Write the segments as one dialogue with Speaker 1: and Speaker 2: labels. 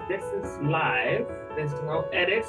Speaker 1: This is live. There's no edits.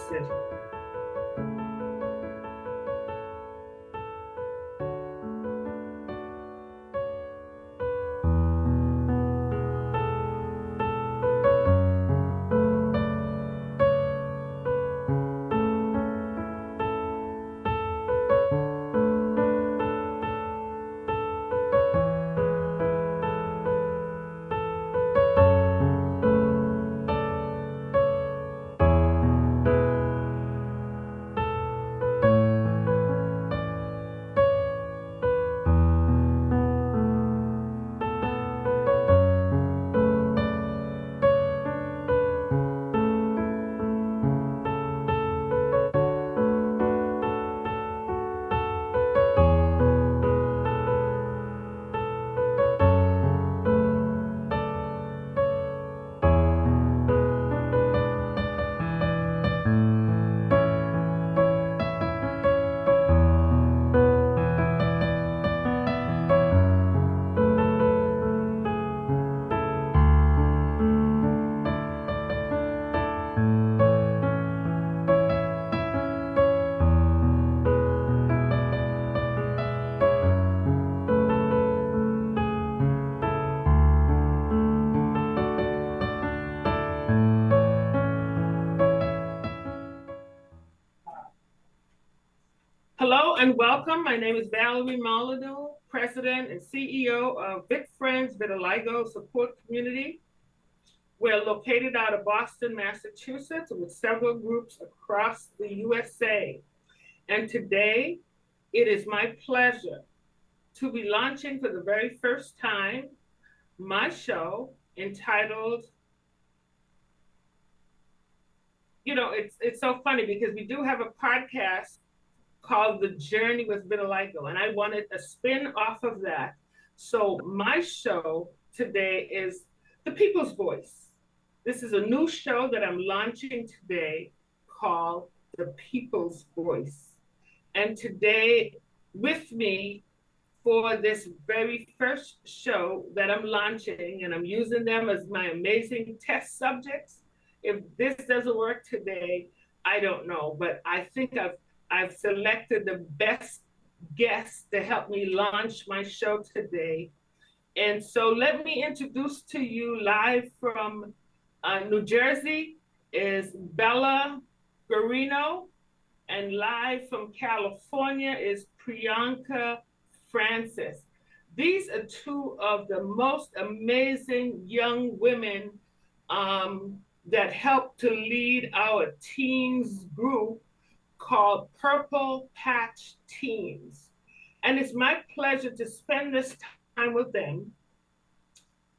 Speaker 1: Hello and welcome. My name is Valerie Maldonado, President and CEO of VIT Friends Vitiligo Support Community. We're located out of Boston, Massachusetts, with several groups across the USA. And today, it is my pleasure to be launching for the very first time my show entitled, it's so funny because we do have a podcast called The Journey with Vitiligo, and I wanted a spin off of that. So my show today is The People's Voice. This is a new show that I'm launching today called The People's Voice. And today with me for this very first show that I'm launching, and I'm using them as my amazing test subjects. If this doesn't work today, I don't know, but I think I've selected the best guests to help me launch my show today. And so let me introduce to you live from New Jersey is Bella Guarino, and live from California is Priyanka Francis. These are two of the most amazing young women that help to lead our teens group called Purple Patch Teens. And it's my pleasure to spend this time with them,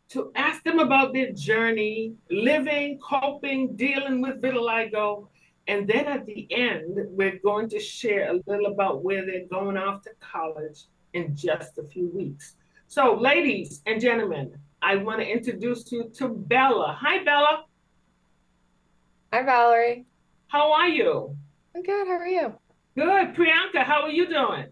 Speaker 1: to ask them about their journey, living, coping, dealing with vitiligo. And then at the end, we're going to share a little about where they're going off to college in just a few weeks. So ladies and gentlemen, I want to introduce you to Bella. Hi, Bella.
Speaker 2: Hi, Valerie.
Speaker 1: How are you?
Speaker 2: I'm good. How are you?
Speaker 1: Good. Priyanka, how are you doing?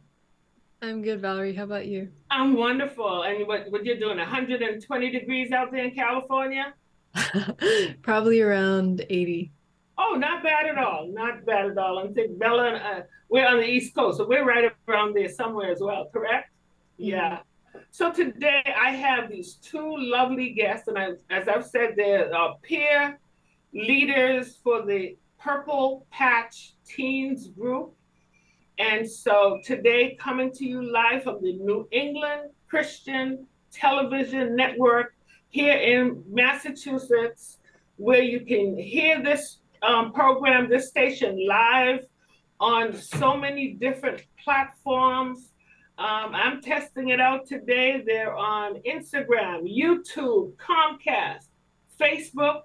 Speaker 3: I'm good, Valerie. How about you?
Speaker 1: I'm wonderful. And what you're doing, 120 degrees out there in California?
Speaker 3: Probably around 80.
Speaker 1: Oh, not bad at all. Not bad at all. I think Bella and we're on the East Coast, so we're right around there somewhere as well, correct? Yeah. So today I have these two lovely guests, and as I've said, they're peer leaders for the Purple Patch Teens group. And so today, coming to you live from the New England Christian Television Network here in Massachusetts, where you can hear this program, this station live on so many different platforms. I'm testing it out today. They're on Instagram, YouTube, Comcast, Facebook,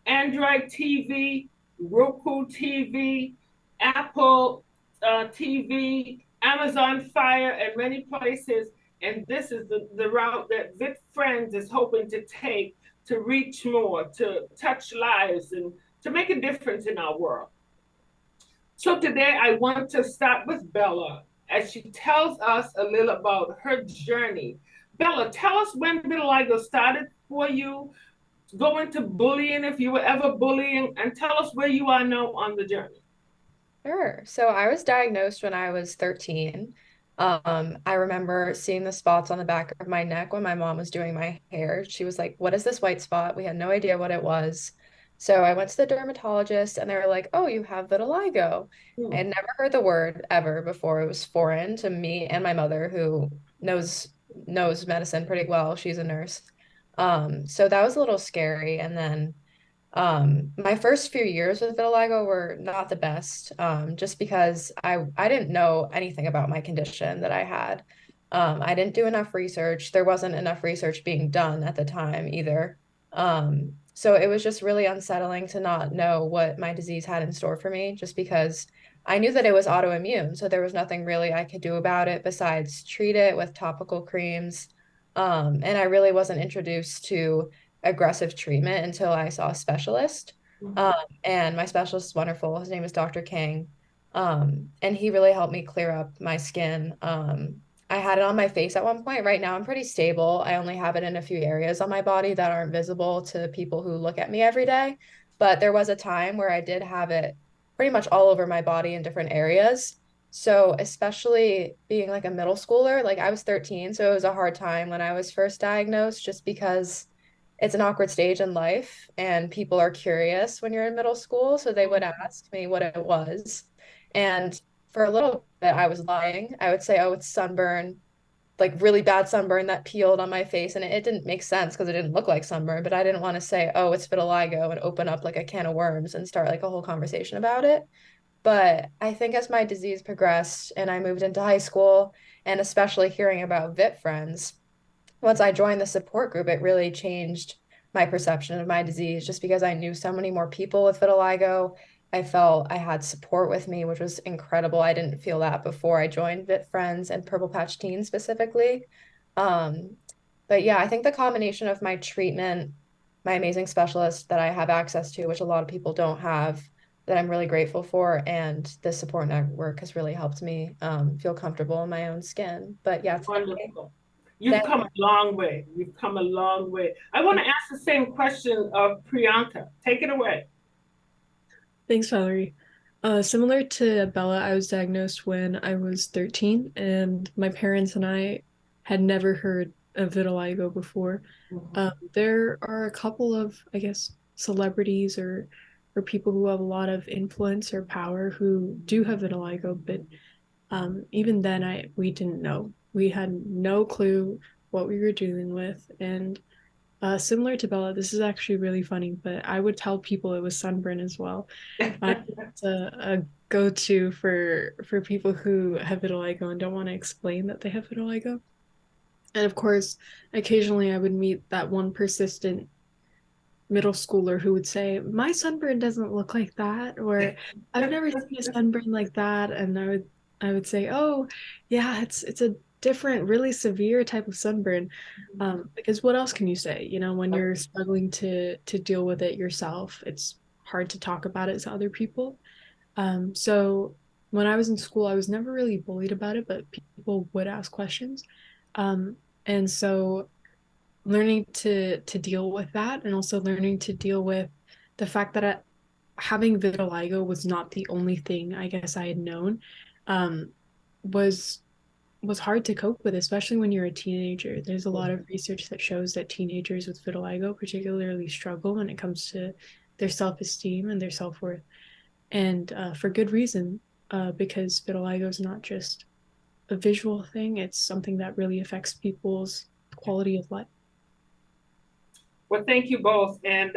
Speaker 1: Android TV, Roku TV, Apple TV, Amazon Fire, and many places. And this is the route that VIT Friends is hoping to take to reach more, to touch lives, and to make a difference in our world. So today I want to start with Bella as she tells us a little about her journey. Bella, tell us when vitiligo started for you, go into bullying if you were ever bullying, and tell us where you are now on the journey.
Speaker 2: Sure. So I was diagnosed when I was 13. I remember seeing the spots on the back of my neck when my mom was doing my hair. She was like, "What is this white spot?" We had no idea what it was. So I went to the dermatologist and they were like, "Oh, you have vitiligo." I
Speaker 1: Hmm.
Speaker 2: had never heard the word ever before. It was foreign to me and my mother, who knows medicine pretty well. She's a nurse. So that was a little scary. And then my first few years with vitiligo were not the best, just because I didn't know anything about my condition that I had. I didn't do enough research. There wasn't enough research being done at the time either. So it was just really unsettling to not know what my disease had in store for me, just because I knew that it was autoimmune. So there was nothing really I could do about it besides treat it with topical creams. And I really wasn't introduced to aggressive treatment until I saw a specialist. Um, and my specialist is wonderful. His name is Dr. King. And he really helped me clear up my skin. I had it on my face at one point. Right now, I'm pretty stable. I only have it in a few areas on my body that aren't visible to people who look at me every day. But there was a time where I did have it pretty much all over my body in different areas. So, especially being like a middle schooler, like I was 13, so it was a hard time when I was first diagnosed, just because it's an awkward stage in life and people are curious when you're in middle school. So they would ask me what it was. And for a little bit, I was lying. I would say, oh, it's sunburn, like really bad sunburn that peeled on my face. And it didn't make sense because it didn't look like sunburn, but I didn't want to say, oh, it's vitiligo and open up like a can of worms and start like a whole conversation about it. But I think as my disease progressed and I moved into high school, and especially hearing about VIT friends, once I joined the support group, it really changed my perception of my disease, just because I knew so many more people with vitiligo. I felt I had support with me, which was incredible. I didn't feel that before I joined Vit Friends and Purple Patch Teens specifically. Um, but yeah, I think the combination of my treatment, my amazing specialist that I have access to, which a lot of people don't have, that I'm really grateful for, and the support network has really helped me feel comfortable in my own skin. But yeah, today,
Speaker 1: Wonderful. You've
Speaker 2: that
Speaker 1: come a long way. You've come a long way. I want to ask the same question of Priyanka. Take it away.
Speaker 3: Thanks, Valerie. Similar to Bella, I was diagnosed when I was 13, and my parents and I had never heard of vitiligo before. There are a couple of, I guess, celebrities or people who have a lot of influence or power who do have vitiligo, but even then, we didn't know. We had no clue what we were dealing with, and similar to Bella, this is actually really funny, but I would tell people it was sunburn as well. It's a go-to for people who have vitiligo and don't want to explain that they have vitiligo. And of course, occasionally I would meet that one persistent middle schooler who would say, "My sunburn doesn't look like that," or "I've never seen a sunburn like that." And I would say, "Oh, yeah, it's a different, really severe type of sunburn." Because what else can you say? You know, when you're struggling to deal with it yourself, it's hard to talk about it to other people. So when I was in school, I was never really bullied about it, but people would ask questions. And so learning to deal with that, and also learning to deal with the fact that having vitiligo was not the only thing I guess I had known, um, was was hard to cope with, especially when you're a teenager. There's a lot of research that shows that teenagers with vitiligo particularly struggle when it comes to their self-esteem and their self-worth, and for good reason, because vitiligo is not just a visual thing; it's something that really affects people's quality of life.
Speaker 1: Well, thank you both. And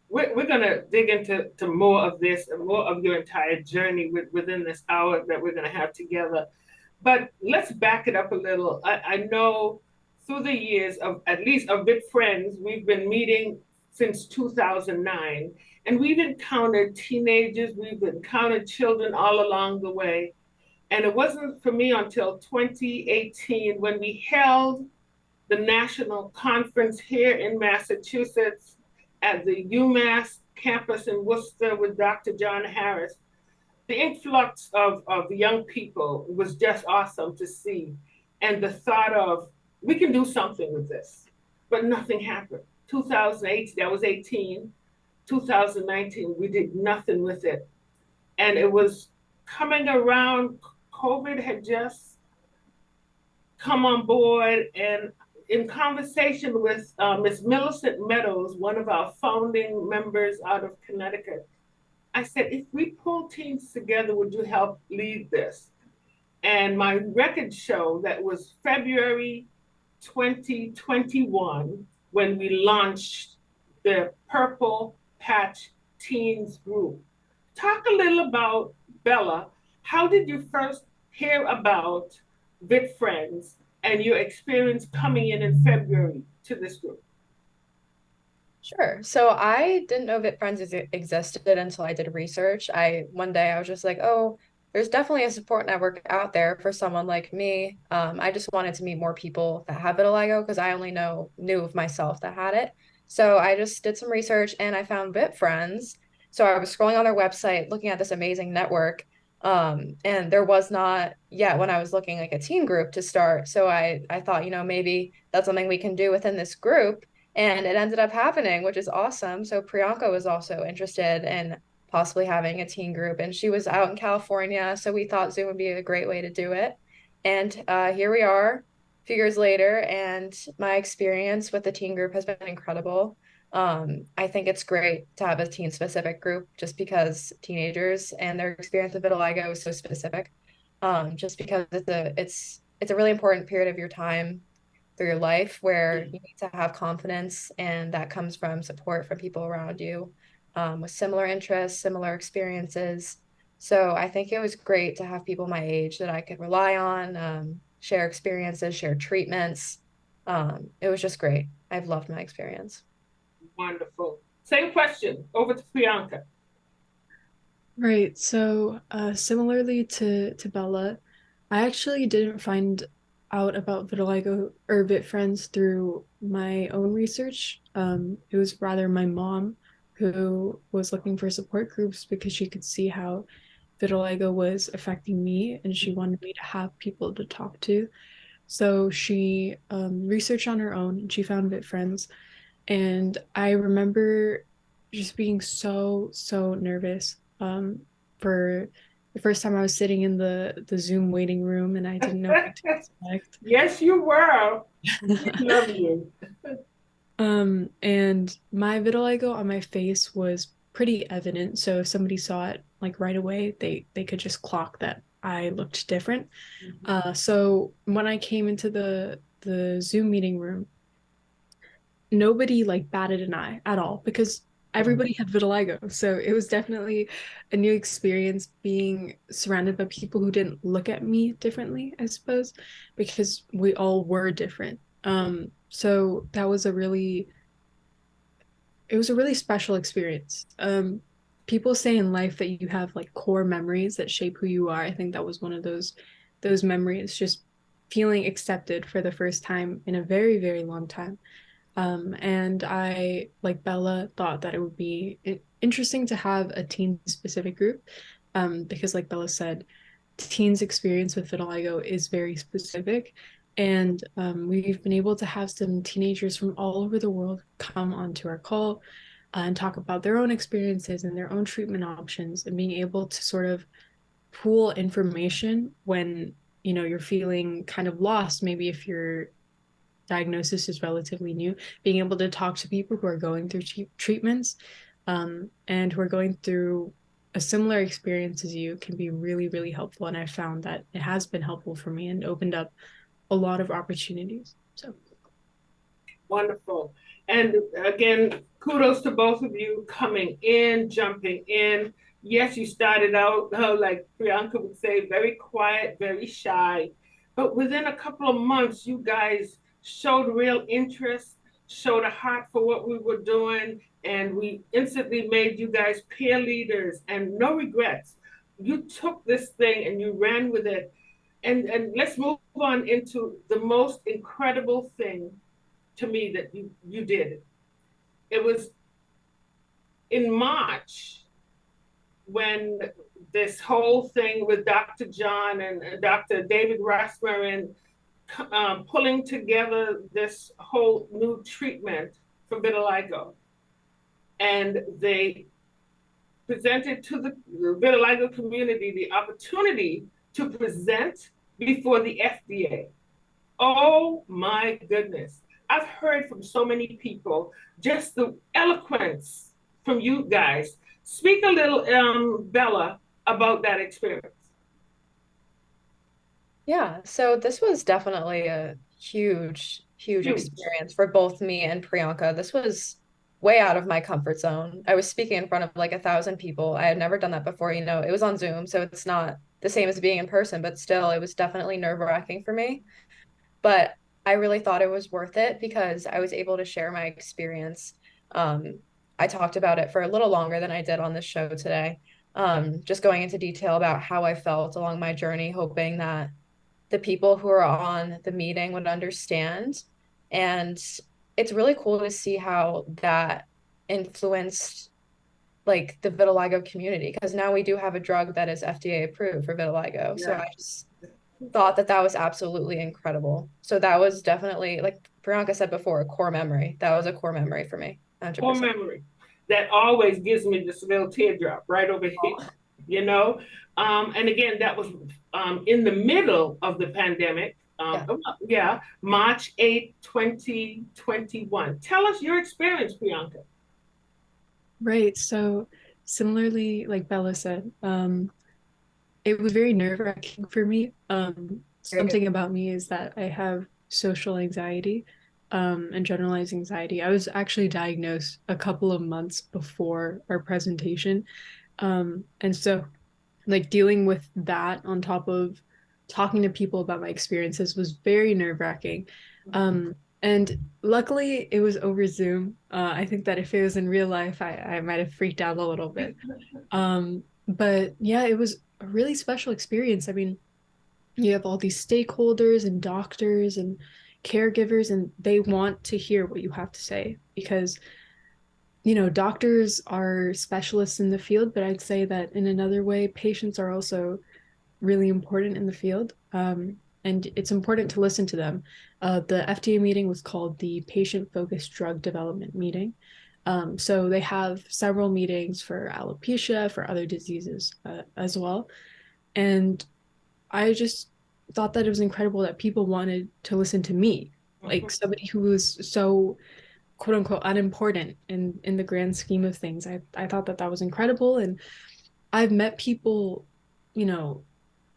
Speaker 1: we're going to dig into more of this and more of your entire journey within this hour that we're going to have together. But let's back it up a little. I know through the years of at least of Big Friends, we've been meeting since 2009, and we've encountered teenagers, we've encountered children all along the way. And it wasn't for me until 2018 when we held the national conference here in Massachusetts at the UMass campus in Worcester with Dr. John Harris. The influx of young people was just awesome to see. And the thought of, we can do something with this, but nothing happened. 2018, I was 18, 2019, we did nothing with it. And it was coming around, COVID had just come on board, and in conversation with Ms. Millicent Meadows, one of our founding members out of Connecticut, I said, if we pull teams together, would you help lead this? And my records show that was February 2021 when we launched the Purple Patch Teens Group. Talk a little about Bella. How did you first hear about VIT Friends and your experience coming in February to this group?
Speaker 2: Sure. So I didn't know that Friends existed until I did research. One day I was just like, oh, there's definitely a support network out there for someone like me. I just wanted to meet more people that have vitiligo because I only knew of myself that had it. So I just did some research and I found VIT Friends. So I was scrolling on their website, looking at this amazing network. And there was not yet when I was looking like a teen group to start. So I thought, maybe that's something we can do within this group. And it ended up happening, which is awesome. So Priyanka was also interested in possibly having a teen group, and she was out in California. So we thought Zoom would be a great way to do it. And here we are, a few years later, and my experience with the teen group has been incredible. I think it's great to have a teen specific group just because teenagers and their experience with vitiligo is so specific. Just because it's a really important period of your time through your life where you need to have confidence, and that comes from support from people around you with similar interests, similar experiences. So I think it was great to have people my age that I could rely on, share experiences, share treatments. It was just great. I've loved my experience.
Speaker 1: Wonderful. Same question, over to Priyanka.
Speaker 3: Right. So, similarly to Bella, I actually didn't find out about vitiligo or VIT Friends through my own research. It was rather my mom who was looking for support groups because she could see how vitiligo was affecting me, and she wanted me to have people to talk to. So she researched on her own and she found VIT Friends. And I remember just being so nervous for the first time I was sitting in the Zoom waiting room and I didn't know what to expect.
Speaker 1: Yes, you were. We love you.
Speaker 3: And my vitiligo on my face was pretty evident. So if somebody saw it like right away, they could just clock that I looked different. So when I came into the Zoom meeting room, nobody like batted an eye at all because everybody had vitiligo. So it was definitely a new experience being surrounded by people who didn't look at me differently, I suppose, because we all were different. So that was it was a really special experience. People say in life that you have like core memories that shape who you are. I think that was one of those memories, just feeling accepted for the first time in a very long time. And I, like Bella, thought that it would be interesting to have a teen specific group, because like Bella said, teens' experience with vitiligo is very specific. And we've been able to have some teenagers from all over the world come onto our call and talk about their own experiences and their own treatment options, and being able to sort of pool information when you're feeling kind of lost, maybe if your diagnosis is relatively new, being able to talk to people who are going through treatments and who are going through a similar experience as you can be really helpful. And I found that it has been helpful for me and opened up a lot of opportunities. So
Speaker 1: wonderful. And again, kudos to both of you coming in, jumping in. Yes, you started out, like Priyanka would say, very quiet, very shy. But within a couple of months, you guys showed real interest, showed a heart for what we were doing, and we instantly made you guys peer leaders and no regrets. You took this thing and you ran with it. And let's move on into the most incredible thing to me that you did. It was in March when this whole thing with Dr. John and Dr. David Rasmussen pulling together this whole new treatment for vitiligo. And they presented to the vitiligo community the opportunity to present before the FDA. Oh my goodness. I've heard from so many people just the eloquence from you guys. Speak a little, Bella, about that experience.
Speaker 2: Yeah, so this was definitely a huge
Speaker 1: Huge.
Speaker 2: experience for both me and Priyanka. This was way out of my comfort zone. I was speaking in front of like 1,000 people. I had never done that before, you know. It was on Zoom, so it's not the same as being in person, but still, it was definitely nerve-wracking for me. But I really thought it was worth it because I was able to share my experience. I talked about it for a little longer than I did on this show today. Just going into detail about how I felt along my journey, hoping that the people who are on the meeting would understand. And it's really cool to see how that influenced like the vitiligo community because now we do have a drug that is FDA approved for vitiligo. So
Speaker 1: Yeah.
Speaker 2: I just thought that that was absolutely incredible. So that was definitely, like Priyanka said before, a core memory. That was a core memory for me,
Speaker 1: Core
Speaker 2: 100%.
Speaker 1: memory. That always gives me this little teardrop right over here, you know? And again, that was in the middle of the pandemic.
Speaker 2: Yeah.
Speaker 1: Yeah, March 8th, 2021. Tell us your experience, Priyanka.
Speaker 3: Right. So similarly, like Bella said, it was very nerve-wracking for me.
Speaker 2: Very good.
Speaker 3: Something about me is that I have social anxiety, and generalized anxiety. I was actually diagnosed a couple of months before our presentation. And so like dealing with that on top of talking to people about my experiences was very nerve-wracking. And luckily it was over Zoom. I think that if it was in real life, I might have freaked out a little bit. But yeah, it was a really special experience. I mean, you have all these stakeholders and doctors and caregivers, and they want to hear what you have to say because, you know, doctors are specialists in the field, but I'd say that in another way, patients are also really important in the field. And it's important to listen to them. The FDA meeting was called the Patient Focused Drug Development Meeting. So they have several meetings for alopecia, for other diseases as well. And I just thought that it was incredible that people wanted to listen to me, like somebody who was so quote unquote unimportant in the grand scheme of things. I thought that that was incredible. And I've met people, you know,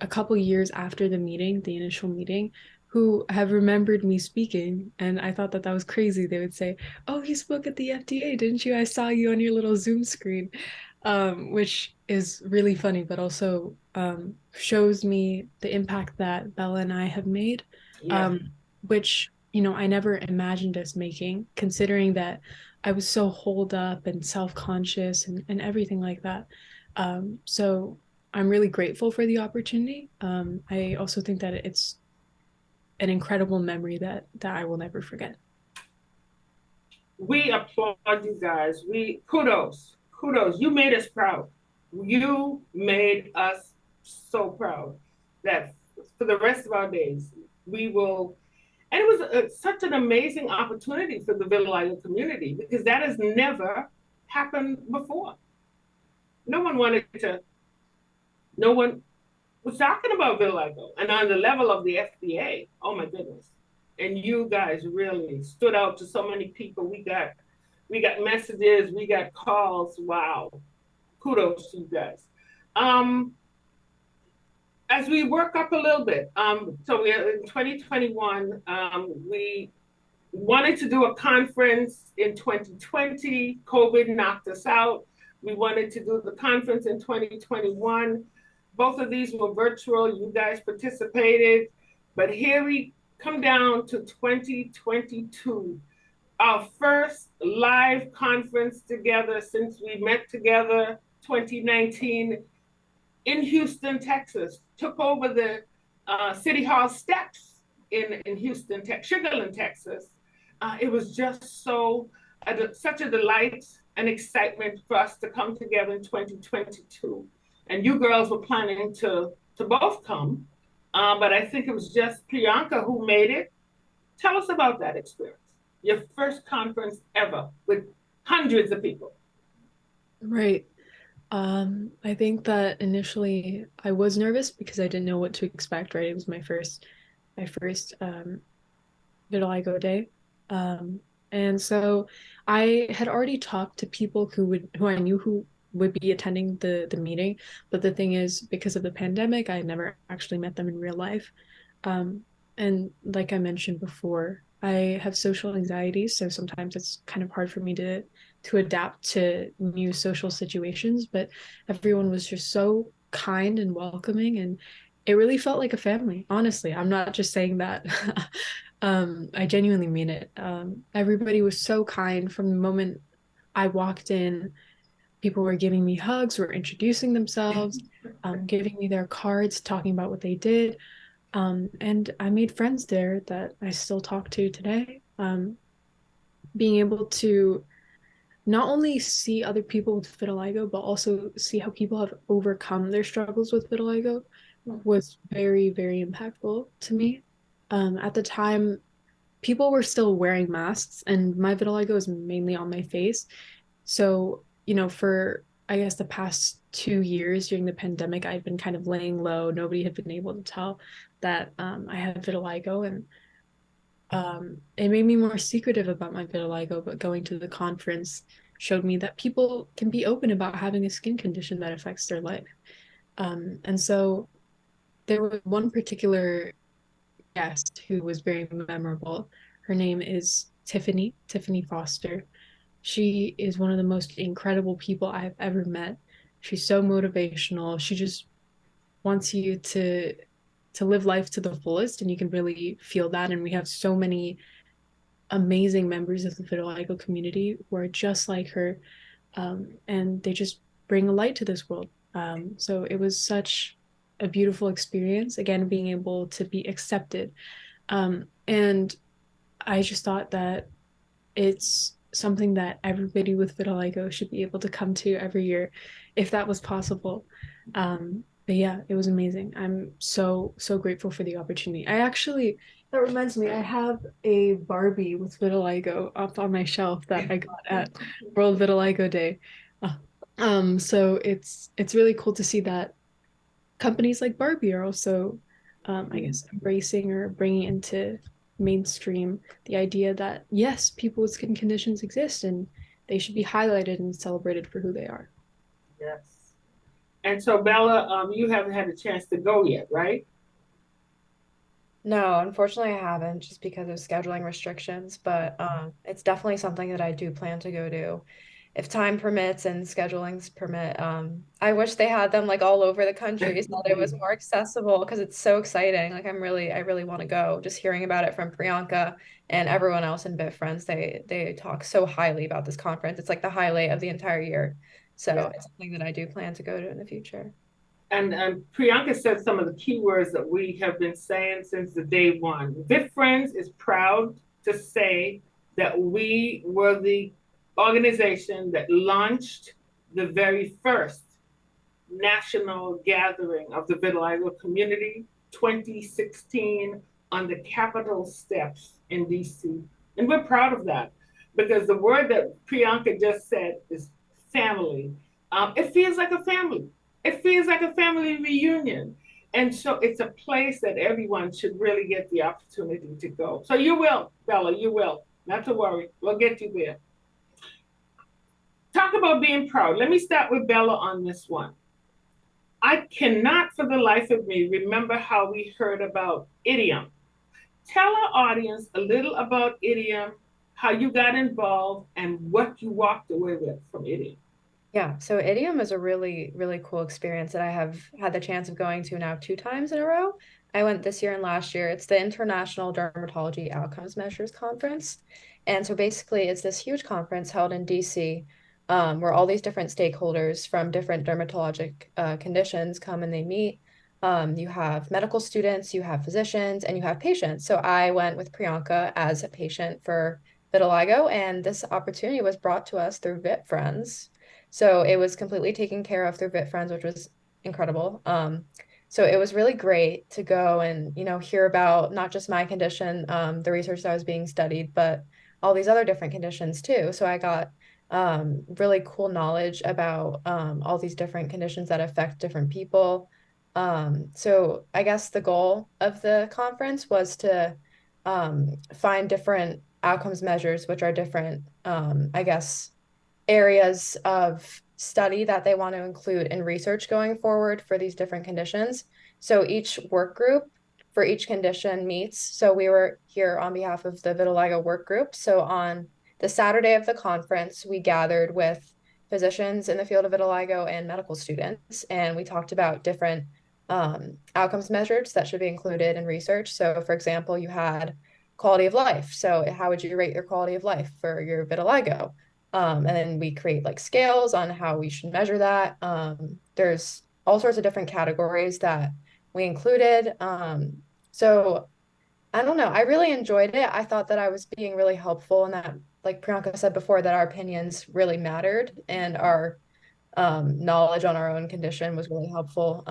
Speaker 3: a couple years after the meeting, the initial meeting, who have remembered me speaking. And I thought that that was crazy. They would say, "Oh, you spoke at the FDA, didn't you? I saw you on your little Zoom screen," which is really funny, but also shows me the impact that Bella and I have made,
Speaker 1: Yeah.
Speaker 3: which, you know, I never imagined us making, considering that I was so holed up and self-conscious and everything like that. So I'm really grateful for the opportunity. I also think that it's an incredible memory that I will never forget.
Speaker 1: We applaud you guys. We kudos, kudos. You made us proud. You made us so proud that for the rest of our days, we will. And it was such an amazing opportunity for the vitiligo community because that has never happened before. No one wanted to, no one was talking about vitiligo. And on the level of the FDA, oh my goodness. And you guys really stood out to so many people. We got messages, we got calls. Wow. Kudos to you guys. As we work up a little bit, so we in 2021, we wanted to do a conference in 2020. COVID knocked us out. We wanted to do the conference in 2021. Both of these were virtual. You guys participated. But here we come down to 2022, our first live conference together since we met together 2019 in Houston, Texas. Took over the City Hall steps in Houston, Sugar Land, Texas. It was just such a delight and excitement for us to come together in 2022. And you girls were planning to both come, but I think it was just Priyanka who made it. Tell us about that experience. your first conference ever with hundreds of people?
Speaker 3: Right. I think that initially I was nervous because I didn't know what to expect, right? It was my first vitiligo day. And so I had already talked to people who I knew who would be attending the meeting, but the thing is, because of the pandemic, I had never actually met them in real life. Um, and like I mentioned before, I have social anxiety, so sometimes it's kind of hard for me to adapt to new social situations, but everyone was just so kind and welcoming, and it really felt like a family. Honestly, I'm not just saying that. I genuinely mean it. Everybody was so kind from the moment I walked in. People were giving me hugs, were introducing themselves, giving me their cards, talking about what they did. And I made friends there that I still talk to today. Being able to not only see other people with vitiligo, but also see how people have overcome their struggles with vitiligo was very, very impactful to me. At the time, people were still wearing masks, and my vitiligo is mainly on my face. So, for I guess the past 2 years during the pandemic, I've been kind of laying low. Nobody had been able to tell that I had vitiligo, and it made me more secretive about my vitiligo. But going to the conference showed me that people can be open about having a skin condition that affects their life. And so there was one particular guest who was very memorable. Her name is Tiffany Foster. She is one of the most incredible people I've ever met. She's so motivational. She just wants you to live life to the fullest, and you can really feel that. And we have so many amazing members of the vitiligo community who are just like her, and they just bring a light to this world. So it was such a beautiful experience, again, being able to be accepted. And I just thought that it's something that everybody with vitiligo should be able to come to every year if that was possible. But yeah, it was amazing. I'm so, so grateful for the opportunity. That reminds me, I have a Barbie with vitiligo up on my shelf that I got at World Vitiligo Day. So it's really cool to see that companies like Barbie are also, I guess, embracing or bringing into mainstream the idea that yes, people with skin conditions exist and they should be highlighted and celebrated for who they are.
Speaker 1: Yes. And so, Bella, you haven't had a chance to go yet, right?
Speaker 2: No, unfortunately, I haven't just because of scheduling restrictions, but it's definitely something that I do plan to go to if time permits and schedulings permit. I wish they had them like all over the country so that it was more accessible because it's so exciting. Like I really want to go. Just hearing about it from Priyanka and everyone else in Bit Friends, they talk so highly about this conference. It's like the highlight of the entire year. So
Speaker 1: Yeah.
Speaker 2: it's something that I do plan to go to in the future.
Speaker 1: And Priyanka said some of the key words that we have been saying since the day one. VIT Friends is proud to say that we were the organization that launched the very first national gathering of the vitiligo community, 2016, on the Capitol steps in DC. And we're proud of that because the word that Priyanka just said is family. It feels like a family. It feels like a family reunion. And so it's a place that everyone should really get the opportunity to go. So you will, Bella, you will. Not to worry. We'll get you there. Talk about being proud. Let me start with Bella on this one. I cannot for the life of me remember how we heard about idiom. Tell our audience a little about idiom, how you got involved, and what you walked away with from idiom.
Speaker 2: Yeah, so Idiom is a really, really cool experience that I have had the chance of going to now 2 times in a row. I went this year and last year. It's the International Dermatology Outcomes Measures Conference. And so basically, it's this huge conference held in DC, where all these different stakeholders from different dermatologic conditions come and they meet. You have medical students, you have physicians, and you have patients. So I went with Priyanka as a patient for vitiligo, and this opportunity was brought to us through VIT Friends. So it was completely taken care of through VIT Friends, which was incredible. So it was really great to go and, hear about not just my condition, the research that was being studied, but all these other different conditions too. So I got really cool knowledge about all these different conditions that affect different people. So I guess the goal of the conference was to find different outcomes measures, which are different, I guess, areas of study that they want to include in research going forward for these different conditions. So each work group for each condition meets. So we were here on behalf of the vitiligo work group. So on the Saturday of the conference, we gathered with physicians in the field of vitiligo and medical students, and we talked about different outcomes measures that should be included in research. So, for example, you had quality of life. So, how would you rate your quality of life for your vitiligo? And then we create like scales on how we should measure that. There's all sorts of different categories that we included. So I don't know. I really enjoyed it. I thought that I was being really helpful and that, like Priyanka said before, that our opinions really mattered and our knowledge on our own condition was really helpful.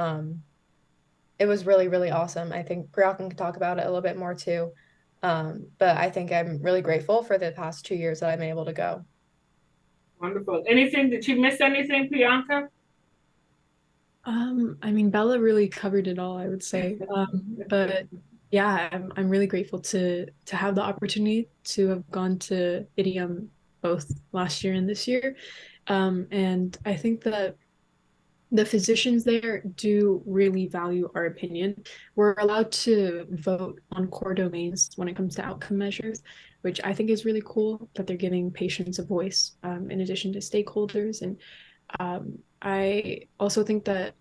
Speaker 2: It was really, really awesome. I think Priyanka can talk about it a little bit more too. But I think I'm really grateful for the past 2 years that I'm able to go.
Speaker 1: Wonderful. Anything, did you miss anything, Priyanka?
Speaker 3: I mean, Bella really covered it all, I would say. But yeah, I'm really grateful to have the opportunity to have gone to IDIOM both last year and this year. And I think that the physicians there do really value our opinion. We're allowed to vote on core domains when it comes to outcome measures, which I think is really cool that they're giving patients a voice in addition to stakeholders. And I also think that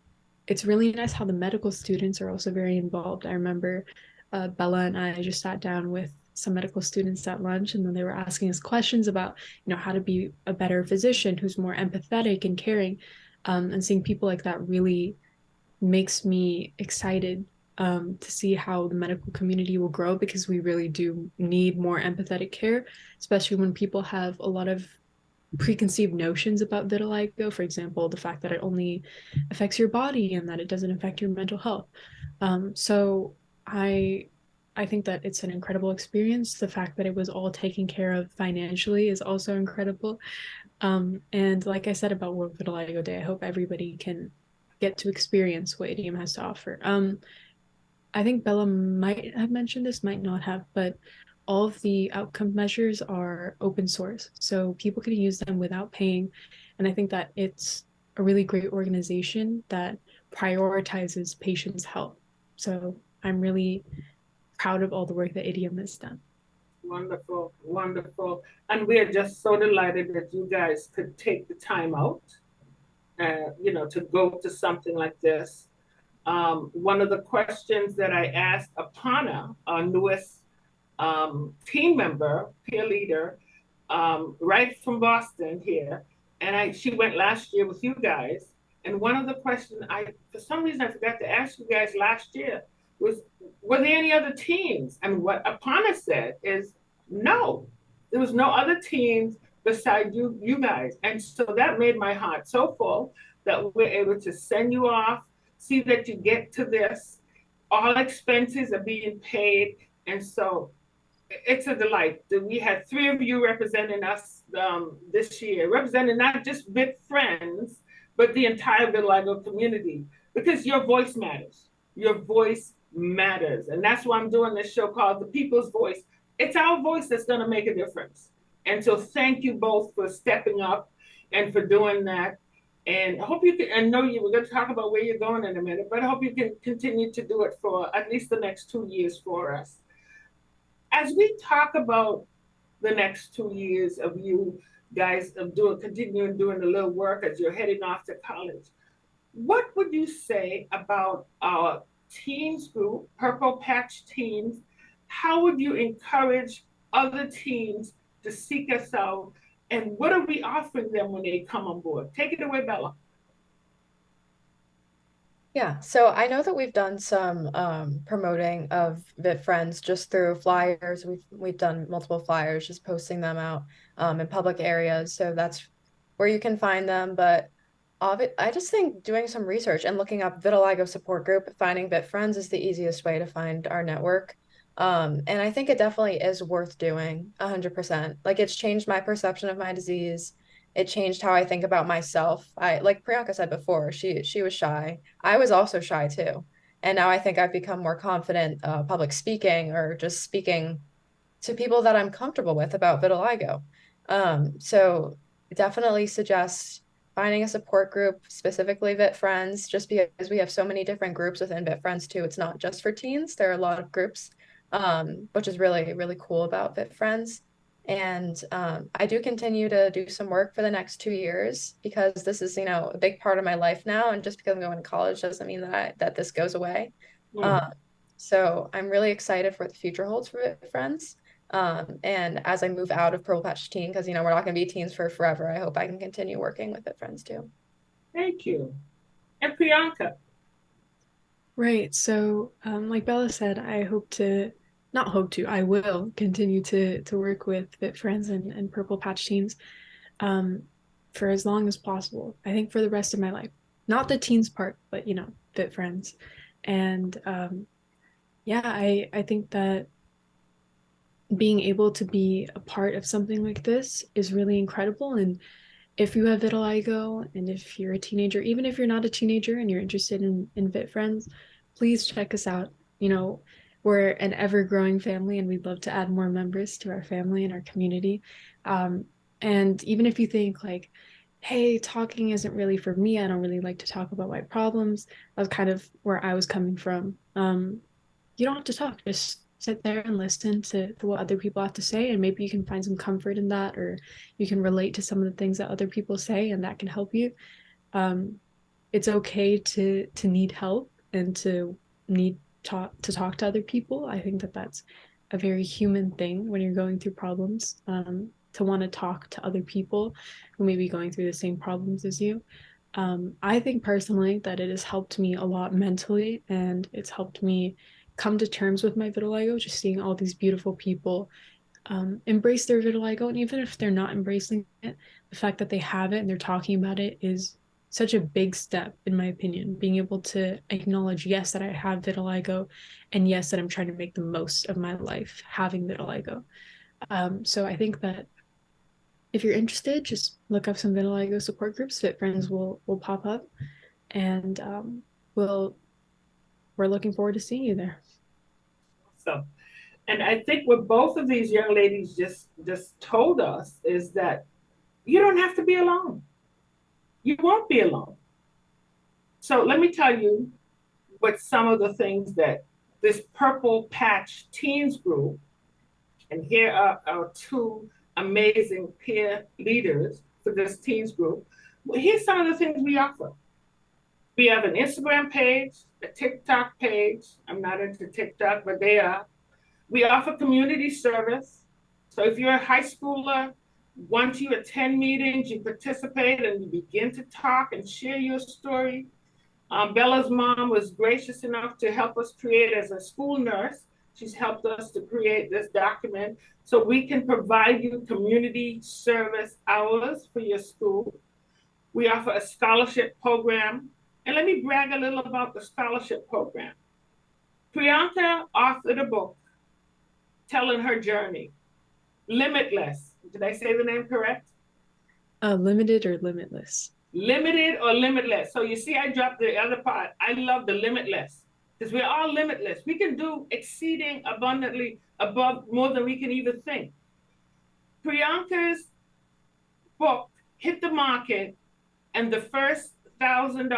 Speaker 3: it's really nice how the medical students are also very involved. I remember Bella and I just sat down with some medical students at lunch, and then they were asking us questions about, how to be a better physician who's more empathetic and caring. And seeing people like that really makes me excited to see how the medical community will grow, because we really do need more empathetic care, especially when people have a lot of preconceived notions about vitiligo. For example, the fact that it only affects your body and that it doesn't affect your mental health. So I think that it's an incredible experience. The fact that it was all taken care of financially is also incredible. And like I said about World Vitiligo Day, I hope everybody can get to experience what IDIOM has to offer. I think Bella might have mentioned this, might not have, but all of the outcome measures are open source, so people can use them without paying. And I think that it's a really great organization that prioritizes patients' health. So I'm really proud of all the work that IDIOM has done.
Speaker 1: Wonderful, wonderful. And we are just so delighted that you guys could take the time out, to go to something like this. One of the questions that I asked Apana, our newest team member, peer leader, right from Boston here, and she went last year with you guys. And one of the questions for some reason, I forgot to ask you guys last year was, were there any other teams? And what Apana said is, no, there was no other teams beside you guys. And so that made my heart so full that we're able to send you off, see that you get to this. All expenses are being paid. And so it's a delight that we had 3 of you representing us this year, representing not just VIT friends, but the entire vitiligo community, because your voice matters. Your voice matters. And that's why I'm doing this show called The People's Voice. It's our voice that's going to make a difference. And so thank you both for stepping up and for doing that. And I hope you can, and we're going to talk about where you're going in a minute, but I hope you can continue to do it for at least the next 2 years for us. As we talk about the next 2 years of you guys continuing doing the little work as you're heading off to college, what would you say about our teens group, Purple Patch teens? How would you encourage other teens to seek us out? And what are we offering them when they come on board? Take it away, Bella.
Speaker 2: Yeah, so I know that we've done some promoting of VIT Friends just through flyers. We've done multiple flyers, just posting them out in public areas. So that's where you can find them. But I just think doing some research and looking up vitiligo support group, finding VIT Friends is the easiest way to find our network. And I think it definitely is worth doing 100%. Like it's changed my perception of my disease. It changed how I think about myself. I like Priyanka said before, she was shy. I was also shy too. And now I think I've become more confident public speaking or just speaking to people that I'm comfortable with about vitiligo. So definitely suggest finding a support group, specifically VIT Friends, just because we have so many different groups within VIT Friends too. It's not just for teens. There are a lot of groups, which is really, really cool about VIT Friends. And I do continue to do some work for the next 2 years because this is, a big part of my life now. And just because I'm going to college doesn't mean that this goes away.
Speaker 1: Mm.
Speaker 2: So I'm really excited for what the future holds for VIT Friends. And as I move out of Purple Patch Teen, because we're not going to be teens for forever, I hope I can continue working with VIT Friends too.
Speaker 1: Thank you. And Priyanka.
Speaker 3: Right. So, like Bella said, I will continue to work with Fit Friends and Purple Patch Teens for as long as possible. I think for the rest of my life. Not the teens part, but Fit Friends. And yeah, I think that being able to be a part of something like this is really incredible. And if you have vitiligo and if you're a teenager, even if you're not a teenager and you're interested in Fit Friends, please check us out. We're an ever-growing family and we'd love to add more members to our family and our community. And even if you think like, hey, talking isn't really for me, I don't really like to talk about my problems, that's kind of where I was coming from. You don't have to talk, just sit there and listen to what other people have to say, and maybe you can find some comfort in that, or you can relate to some of the things that other people say, and that can help you. It's okay to need help and to need to talk to other people. I think that that's a very human thing when you're going through problems, to want to talk to other people who may be going through the same problems as you. I think personally that it has helped me a lot mentally, and it's helped me come to terms with my vitiligo, just seeing all these beautiful people embrace their vitiligo. And even if they're not embracing it, the fact that they have it and they're talking about it is such a big step, in my opinion. Being able to acknowledge, yes, that I have vitiligo, and yes, that I'm trying to make the most of my life having vitiligo. So I think that if you're interested, just look up some vitiligo support groups. Fit Friends will pop up, and we're looking forward to seeing you there.
Speaker 1: So, and I think what both of these young ladies just told us is that you don't have to be alone. You won't be alone. So let me tell you what some of the things that this Purple Patch Teens group, and here are our two amazing peer leaders for this teens group. Well, here's some of the things we offer. We have an Instagram page, a TikTok page. I'm not into TikTok, but they are. We offer community service. So if you're a high schooler, once you attend meetings, you participate and you begin to talk and share your story. Bella's mom was gracious enough to help us create as a school nurse. She's helped us to create this document so we can provide you community service hours for your school. We offer a scholarship program. And let me brag a little about the scholarship program. Priyanka authored a book telling her journey. Limitless. Did I say the name correct?
Speaker 3: Limited or limitless?
Speaker 1: Limited or limitless. So you see, I dropped the other part. I love the limitless because we're all limitless. We can do exceeding abundantly above more than we can even think. Priyanka's book hit the market, and the first $1,000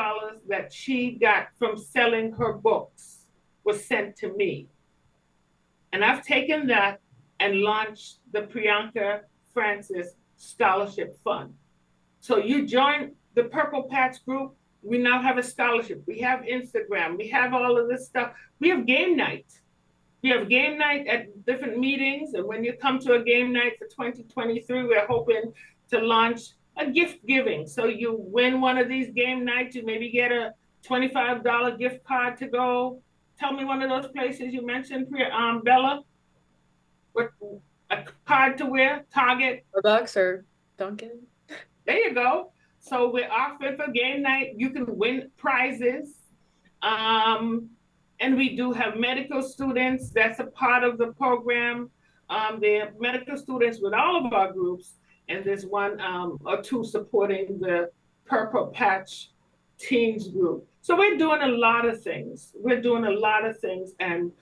Speaker 1: that she got from selling her books was sent to me. And I've taken that and launched the Priyanka Francis Scholarship Fund. So you join the Purple Patch group, we now have a scholarship. We have Instagram. We have all of this stuff. We have game night. We have game night at different meetings. And when you come to a game night for 2023, we're hoping to launch a gift giving. So you win one of these game nights, you maybe get a $25 gift card to go. Tell me one of those places you mentioned, Bella. What, a card to wear? Target?
Speaker 2: Starbucks or Dunkin'.
Speaker 1: There you go. So we're offering for game night. You can win prizes. And we do have medical students. That's a part of the program. There are medical students with all of our groups, and there's one or two supporting the Purple Patch Teens group. So we're doing a lot of things. We're doing a lot of things, and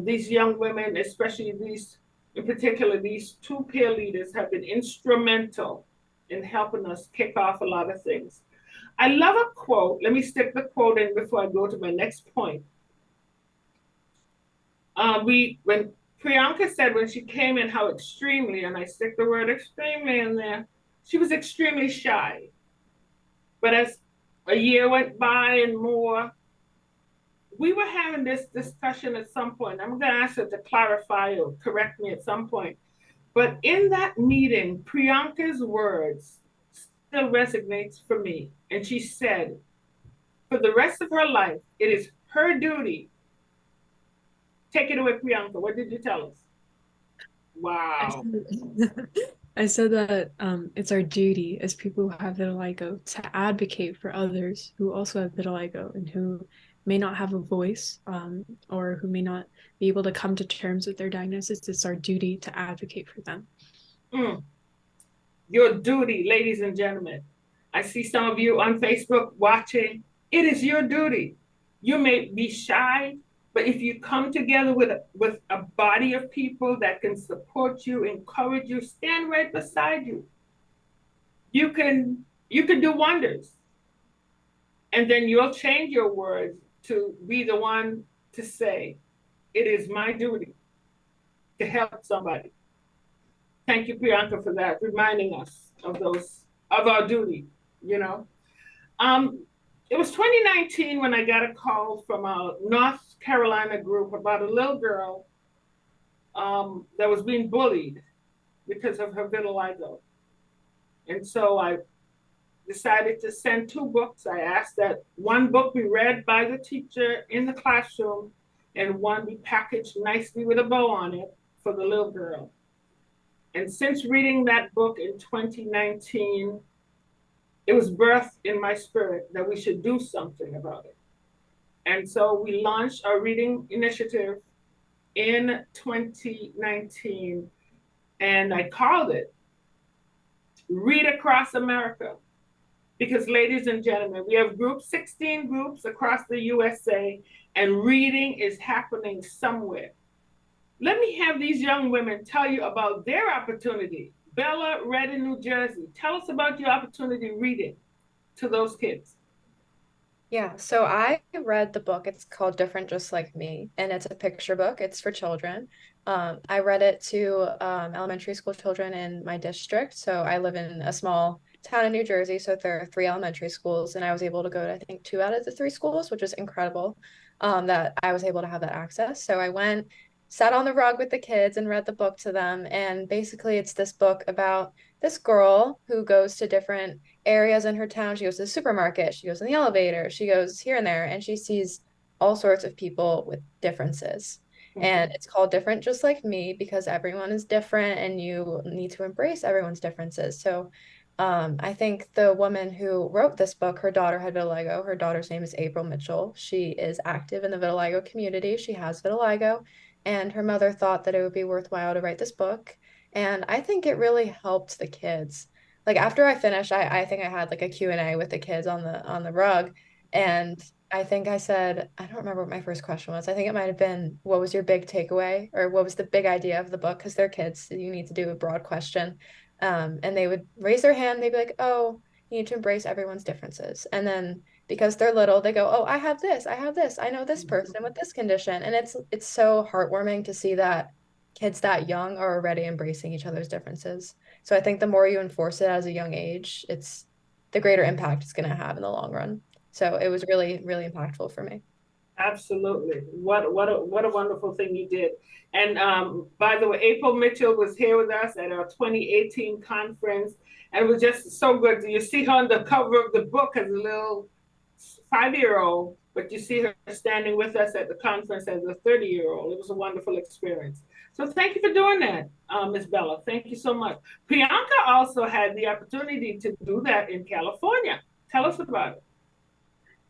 Speaker 1: these young women, especially these, in particular, these two peer leaders have been instrumental in helping us kick off a lot of things. I love a quote. Let me stick the quote in before I go to my next point. When Priyanka said when she came in how extremely, and I stick the word extremely in there, she was extremely shy. But as a year went by and more, we were having this discussion at some point. I'm going to ask her to clarify or correct me at some point. But in that meeting, Priyanka's words still resonates for me. And she said, for the rest of her life, it is her duty. Take it away, Priyanka. What did you tell us? Wow.
Speaker 3: I said that it's our duty as people who have vitiligo to advocate for others who also have vitiligo and who may not have a voice or who may not be able to come to terms with their diagnosis. It's our duty to advocate for them.
Speaker 1: Your duty, ladies and gentlemen. I see some of you on Facebook watching. It is your duty. You may be shy, but if you come together with a body of people that can support you, encourage you, stand right beside you, you can do wonders. And then you'll change your words to be the one to say, it is my duty to help somebody. Thank you, Priyanka, for that, reminding us of our duty, you know. It was 2019 when I got a call from a North Carolina group about a little girl that was being bullied because of her vitiligo. And so I decided to send 2 books. I asked that one book be read by the teacher in the classroom and one be packaged nicely with a bow on it for the little girl. And since reading that book in 2019, it was birthed in my spirit that we should do something about it. And so we launched our reading initiative in 2019, and I called it Read Across America. Because ladies and gentlemen, we have 16 groups across the USA, and reading is happening somewhere. Let me have these young women tell you about their opportunity. Bella read in New Jersey. Tell us about your opportunity reading to those kids.
Speaker 2: Yeah, so I read the book. It's called Different Just Like Me, and it's a picture book. It's for children. I read it to elementary school children in my district. So I live in a small town in New Jersey, so there are 3 elementary schools, and I was able to go to, I think, 2 out of the 3 schools, which is incredible that I was able to have that access. So I went, sat on the rug with the kids and read the book to them. And basically it's this book about this girl who goes to different areas in her town. She goes to the supermarket, she goes in the elevator, she goes here and there, and she sees all sorts of people with differences. And it's called Different Just Like Me because everyone is different and you need to embrace everyone's differences. So I think the woman who wrote this book, her daughter had vitiligo. Her daughter's name is April Mitchell. She is active in the vitiligo community. She has vitiligo, and her mother thought that it would be worthwhile to write this book. And I think it really helped the kids. Like after I finished, I think I had like a Q&A with the kids on the rug. And I think I said, I don't remember what my first question was. I think it might have been, what was your big takeaway? Or what was the big idea of the book? Because they're kids, so you need to do a broad question. And they would raise their hand. They'd be like, oh, you need to embrace everyone's differences. And then because they're little, they go, oh, I have this, I know this person with this condition. And it's so heartwarming to see that kids that young are already embracing each other's differences. So I think the more you enforce it as a young age, it's the greater impact it's going to have in the long run. So it was really, really impactful for me.
Speaker 1: Absolutely. What a wonderful thing you did. And by the way, April Mitchell was here with us at our 2018 conference, and it was just so good. You see her on the cover of the book as a little 5-year-old, but you see her standing with us at the conference as a 30-year-old. It was a wonderful experience. So thank you for doing that, Ms. Bella. Thank you so much. Priyanka also had the opportunity to do that in California. Tell us about it.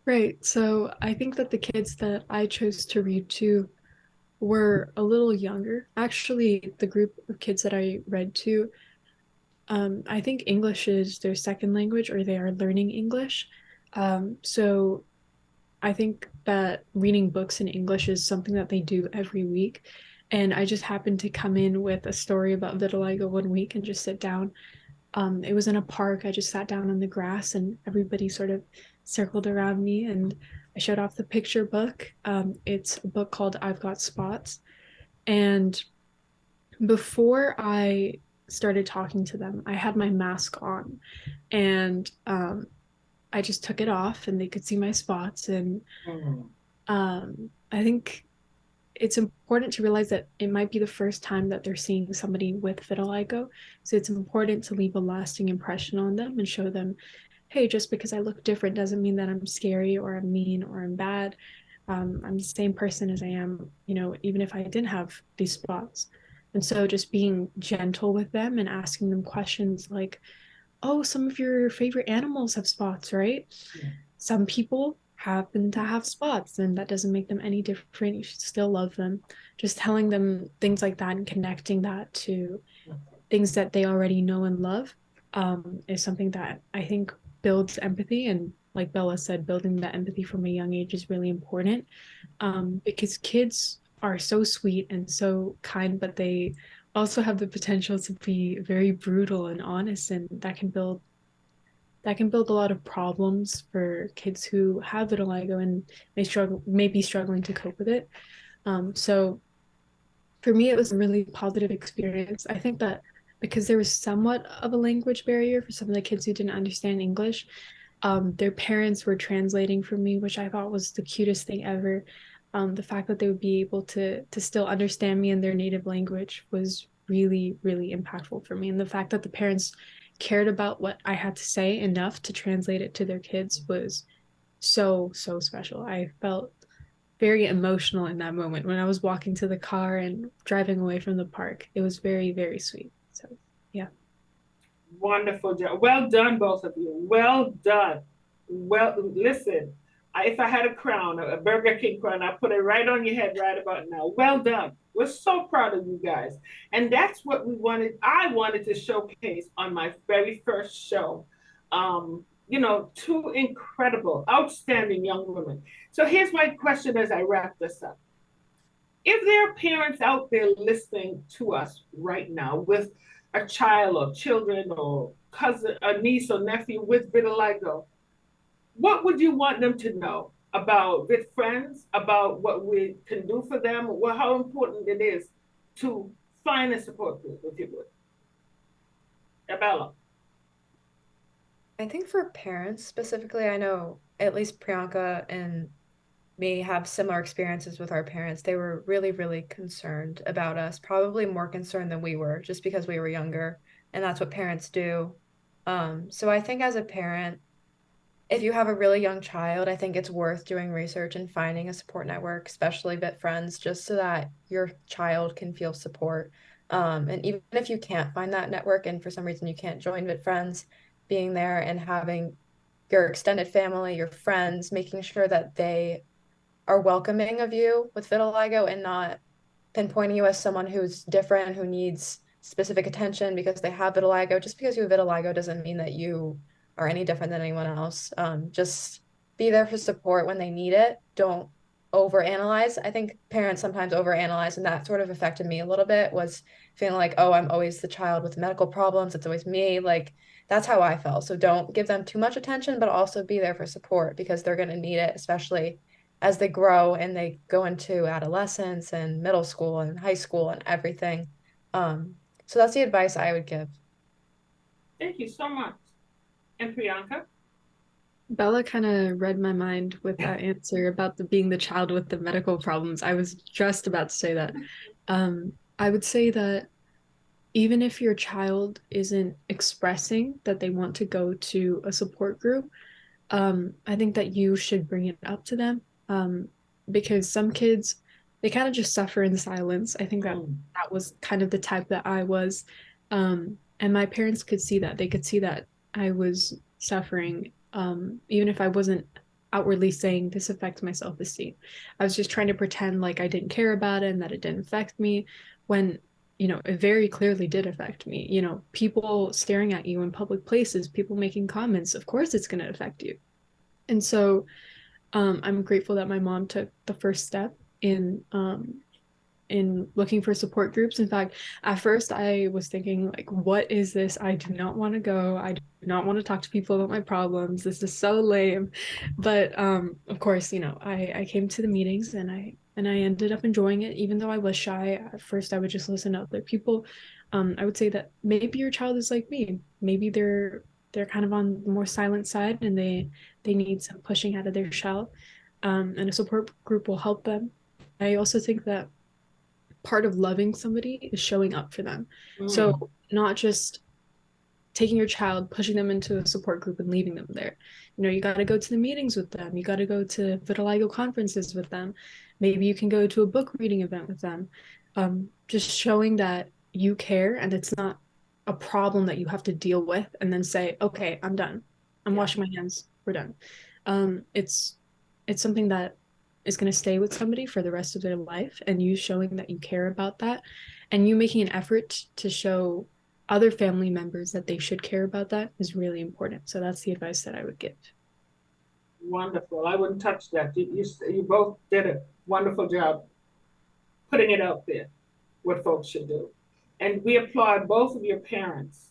Speaker 3: Right. So I think that the kids that I chose to read to were a little younger. Actually, the group of kids that I read to, I think English is their second language or they are learning English. So I think that reading books in English is something that they do every week. And I just happened to come in with a story about vitiligo one week and just sit down. It was in a park. I just sat down on the grass and everybody sort of circled around me and I showed off the picture book. It's a book called I've Got Spots. And before I started talking to them, I had my mask on and I just took it off and they could see my spots. And I think it's important to realize that it might be the first time that they're seeing somebody with vitiligo. So it's important to leave a lasting impression on them and show them, hey, just because I look different doesn't mean that I'm scary or I'm mean or I'm bad. I'm the same person as I am, even if I didn't have these spots. And so just being gentle with them and asking them questions like, oh, some of your favorite animals have spots, right? Yeah. Some people happen to have spots, and that doesn't make them any different. You should still love them. Just telling them things like that and connecting that to things that they already know and love is something that I think builds empathy. And like Bella said, building that empathy from a young age is really important because kids are so sweet and so kind, but they also have the potential to be very brutal and honest, and that can build a lot of problems for kids who have vitiligo and may be struggling to cope with it. So for me, it was a really positive experience. I think that because there was somewhat of a language barrier for some of the kids who didn't understand English, their parents were translating for me, which I thought was the cutest thing ever. The fact that they would be able to still understand me in their native language was really, really impactful for me. And the fact that the parents cared about what I had to say enough to translate it to their kids was so, so special. I felt very emotional in that moment when I was walking to the car and driving away from the park. It was very, very sweet. So, yeah.
Speaker 1: Wonderful job. Well done, both of you. Well done. Well, listen, if I had a crown, a Burger King crown, I'd put it right on your head right about now. Well done. We're so proud of you guys. And that's what I wanted to showcase on my very first show. Two incredible, outstanding young women. So here's my question as I wrap this up. If there are parents out there listening to us right now with a child or children or cousin, a niece or nephew with vitiligo, what would you want them to know about VIT friends, about what we can do for them, or how important it is to find a support group, if you would? Abella.
Speaker 2: I think for parents specifically, I know at least Priyanka and me have similar experiences with our parents. They were really, really concerned about us, probably more concerned than we were, just because we were younger, and that's what parents do. So I think as a parent, if you have a really young child, I think it's worth doing research and finding a support network, especially VIT friends, just so that your child can feel support. And even if you can't find that network and for some reason you can't join VIT friends, being there and having your extended family, your friends, making sure that they are welcoming of you with vitiligo and not pinpointing you as someone who's different, who needs specific attention because they have vitiligo. Just because you have vitiligo doesn't mean that you are any different than anyone else. Just be there for support when they need it. Don't overanalyze. I think parents sometimes overanalyze, and that sort of affected me a little bit, was feeling like, oh, I'm always the child with medical problems. It's always me. Like, that's how I felt. So don't give them too much attention, but also be there for support because they're going to need it, especially as they grow and they go into adolescence and middle school and high school and everything. So that's the advice I would give.
Speaker 1: Thank you so much. And Priyanka?
Speaker 3: Bella kind of read my mind with that answer about being the child with the medical problems. I was just about to say that. I would say that even if your child isn't expressing that they want to go to a support group, I think that you should bring it up to them because some kids, they kind of just suffer in silence. I think that was kind of the type that I was. And my parents could see that. They could see that I was suffering, even if I wasn't outwardly saying this affects my self-esteem. I was just trying to pretend like I didn't care about it and that it didn't affect me when, it very clearly did affect me. People staring at you in public places, people making comments, of course it's going to affect you. And so I'm grateful that my mom took the first step in looking for support groups. In fact, at first I was thinking like, what is this? I do not want to go. I do not want to talk to people about my problems. This is so lame. But of course, I came to the meetings and I ended up enjoying it, even though I was shy. At first I would just listen to other people. I would say that maybe your child is like me. Maybe they're kind of on the more silent side and they need some pushing out of their shell. And a support group will help them. I also think that part of loving somebody is showing up for them. So not just taking your child, pushing them into a support group and leaving them there. You got to go to the meetings with them. You got to go to vitiligo conferences with them. Maybe you can go to a book reading event with them. Just showing that you care and it's not a problem that you have to deal with and then say, okay, I'm done. I'm washing my hands. We're done. It's something that is going to stay with somebody for the rest of their life, and you showing that you care about that and you making an effort to show other family members that they should care about that is really important. So that's the advice that I would give.
Speaker 1: Wonderful. I wouldn't touch that. You both did a wonderful job putting it out there, what folks should do. And we applaud both of your parents.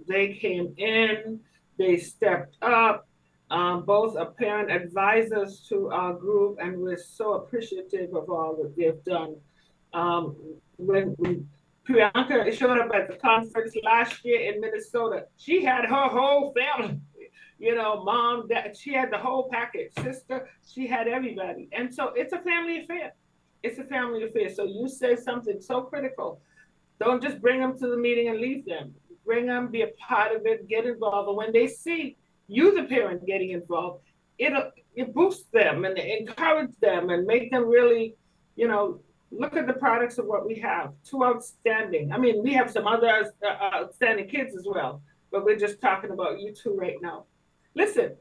Speaker 1: They came in, they stepped up, both are parent advisors to our group, and we're so appreciative of all that they've done. When Priyanka showed up at the conference last year in Minnesota, she had her whole family, mom, dad, she had the whole package, sister, she had everybody. And so it's a family affair. It's a family affair. So you say something so critical. Don't just bring them to the meeting and leave them. Bring them, be a part of it, get involved. And when they see you, the parent, getting involved, it boosts them and encourage them and make them really, look at the products of what we have. Two outstanding. I mean, we have some other outstanding kids as well, but we're just talking about you two right now. Listen,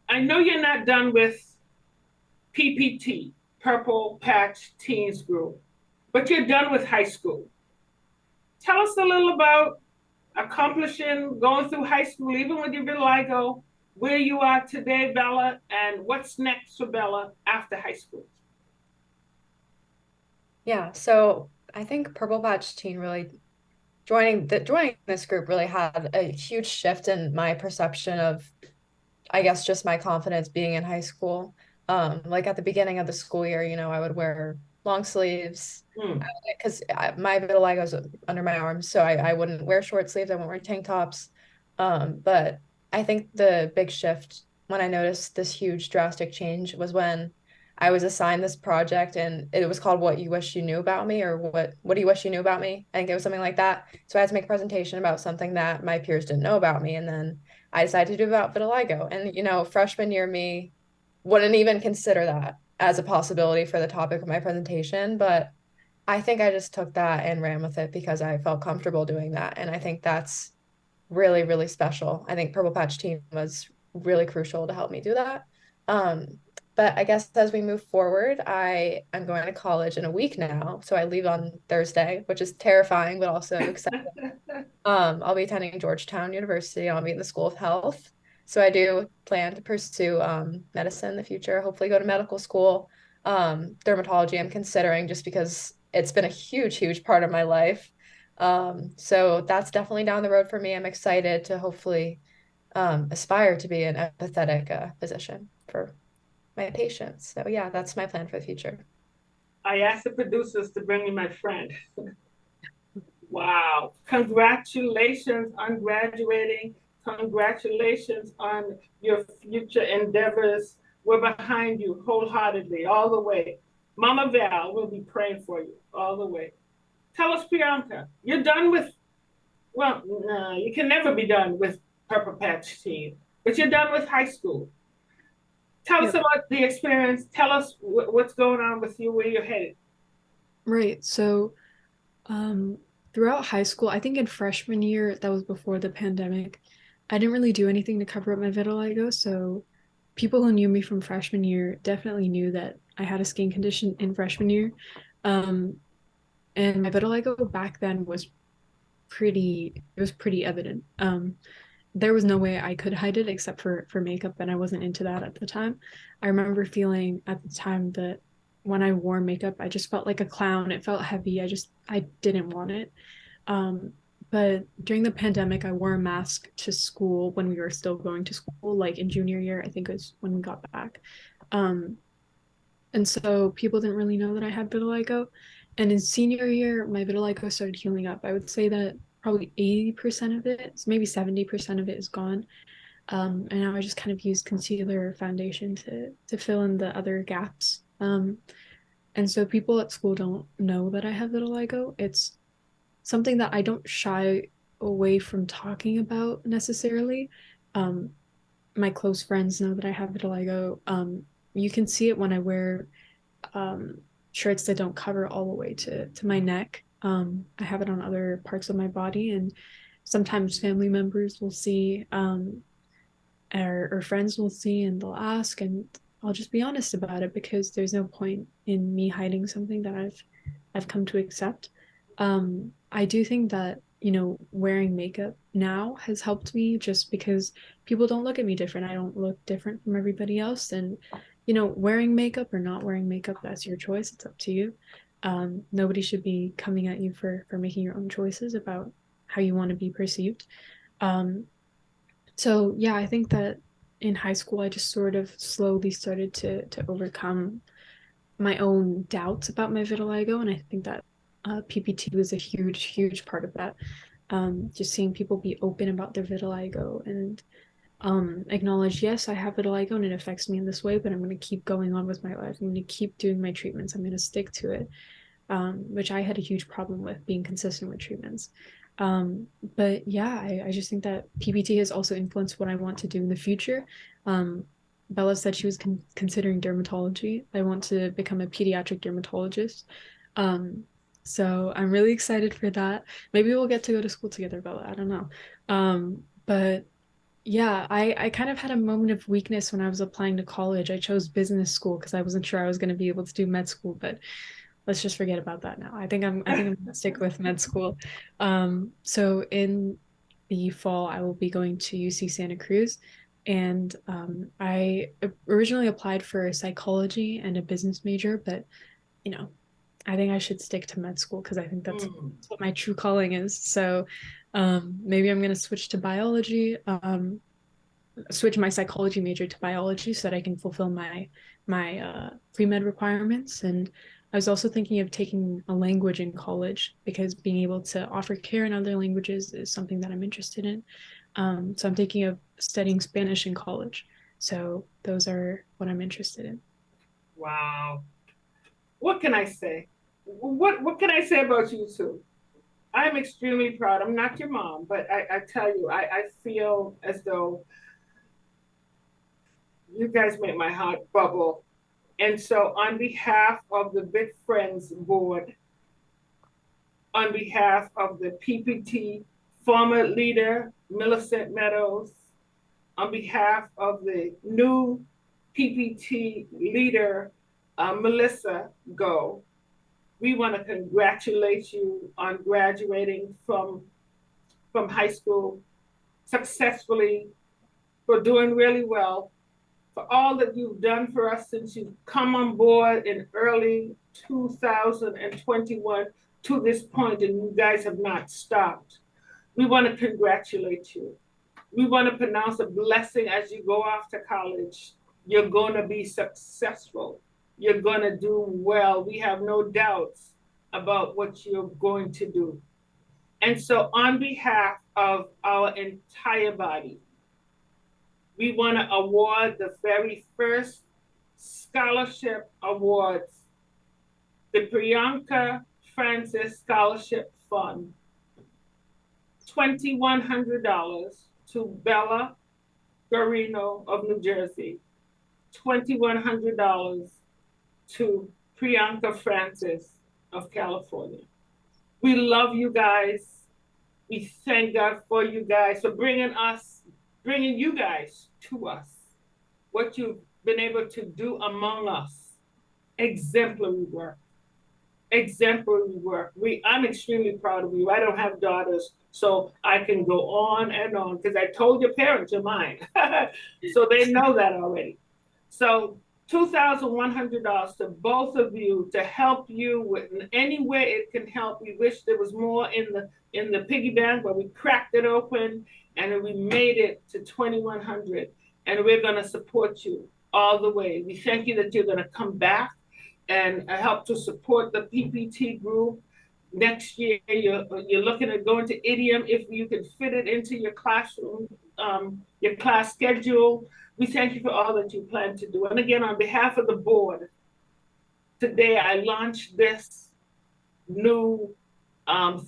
Speaker 1: I know you're not done with PPT, Purple Patch Teens Group, but you're done with high school. Tell us a little about accomplishing, going through high school, even with your vitiligo, where you are today, Bella, and what's next for Bella after high school.
Speaker 2: Yeah, so I think Purple Patch Teen really joining this group really had a huge shift in my perception of, I guess, just my confidence being in high school. Like at the beginning of the school year, I would wear long sleeves because my vitiligo is under my arms, so I wouldn't wear short sleeves. I wouldn't wear tank tops. But I think the big shift when I noticed this huge drastic change was when I was assigned this project, and it was called "What You Wish You Knew About Me," or what do you wish you knew about me? I think it was something like that. So I had to make a presentation about something that my peers didn't know about me, and then I decided to do about vitiligo. And freshman year me wouldn't even consider that as a possibility for the topic of my presentation, but I think I just took that and ran with it because I felt comfortable doing that, and I think that's really, really special. I think Purple Patch Team was really crucial to help me do that. But I guess as we move forward, I am going to college in a week now. So I leave on Thursday, which is terrifying, but also exciting. I'll be attending Georgetown University. I'll be in the School of Health. So I do plan to pursue medicine in the future, hopefully go to medical school. Dermatology I'm considering just because it's been a huge, huge part of my life. So that's definitely down the road for me. I'm excited to hopefully aspire to be an empathetic physician for my patients. So yeah, that's my plan for the future.
Speaker 1: I asked the producers to bring me my friend. Wow. Congratulations on graduating. Congratulations on your future endeavors. We're behind you wholeheartedly, all the way. Mama Val will be praying for you all the way. Tell us, Priyanka, you're done with, well, no, you can never be done with Purple Patch Team, but you're done with high school. Tell us about the experience. Tell us what's going on with you, where you're headed.
Speaker 3: Right. So throughout high school, I think in freshman year, that was before the pandemic, I didn't really do anything to cover up my vitiligo, so people who knew me from freshman year definitely knew that I had a skin condition in freshman year. Um, and my vitiligo back then was pretty evident. There was no way I could hide it except for makeup, and I wasn't into that at the time. I remember feeling at the time that when I wore makeup, I just felt like a clown. It felt heavy. I didn't want it. Um, but during the pandemic, I wore a mask to school when we were still going to school, like in junior year, I think was when we got back. Um, and so people didn't really know that I had vitiligo. And in senior year, my vitiligo started healing up. I would say that probably 80% of it, maybe 70% of it is gone. And now I just kind of use concealer or foundation to fill in the other gaps. And so people at school don't know that I have vitiligo. It's something that I don't shy away from talking about necessarily. Um, my close friends know that I have vitiligo. You can see it when I wear um, shirts that don't cover all the way to my neck. I have it on other parts of my body, and sometimes family members will see, or friends will see, and they'll ask, and I'll just be honest about it because there's no point in me hiding something that I've come to accept. I do think that, wearing makeup now has helped me just because people don't look at me different. I don't look different from everybody else. And, wearing makeup or not wearing makeup, that's your choice. It's up to you. Nobody should be coming at you for making your own choices about how you want to be perceived. Um, so yeah, I think that in high school, I just sort of slowly started to overcome my own doubts about my vitiligo, and I think that PPT was a huge part of that. Just seeing people be open about their vitiligo and acknowledge, yes, I have vitiligo and it affects me in this way, but I'm going to keep going on with my life. I'm going to keep doing my treatments. I'm going to stick to it, which I had a huge problem with being consistent with treatments. But yeah, I just think that PPT has also influenced what I want to do in the future. Bella said she was considering dermatology. I want to become a pediatric dermatologist. Um, so I'm really excited for that. Maybe we'll get to go to school together, Bella. I don't know. But yeah, I kind of had a moment of weakness when I was applying to college. I chose business school because I wasn't sure I was going to be able to do med school, but let's just forget about that now. I think I'm gonna stick with med school. So in the fall, I will be going to UC Santa Cruz, and I originally applied for psychology and a business major, but you know, I think I should stick to med school because I think that's what my true calling is. So maybe I'm gonna switch to biology. Switch my psychology major to biology so that I can fulfill my pre-med requirements. And I was also thinking of taking a language in college because being able to offer care in other languages is something that I'm interested in. So I'm thinking of studying Spanish in college. So those are what I'm interested in.
Speaker 1: Wow. What can I say? What can I say about you two? I'm extremely proud. I'm not your mom, but I tell you, I feel as though you guys make my heart bubble. And so, on behalf of the Big Friends Board, on behalf of the PPT former leader, Millicent Meadows, on behalf of the new PPT leader, Melissa Go, we want to congratulate you on graduating from high school successfully, for doing really well, for all that you've done for us since you've come on board in early 2021 to this point, and you guys have not stopped. We want to congratulate you. We want to pronounce a blessing as you go off to college. You're going to be successful. You're going to do well. We have no doubts about what you're going to do. And so, on behalf of our entire body, we want to award the very first scholarship awards, the Priyanka Francis Scholarship Fund, $2,100 to Bella Garino of New Jersey, $2,100 to Priyanka Francis of California. We love you guys. We thank God for you guys for bringing us bringing you guys to us, what you've been able to do among us. Exemplary work. Exemplary work. I'm extremely proud of you. I don't have daughters, so I can go on and on because I told your parents you're mine. So they know that already. So $2,100 to both of you to help you with any way it can help. We wish there was more in the piggy bank, but we cracked it open and we made it to 2,100. And we're going to support you all the way. We thank you that you're going to come back and help to support the PPT group. Next year, you're looking at going to idiom if you can fit it into your classroom, your class schedule. We thank you for all that you plan to do. And again, on behalf of the board, today I launched this new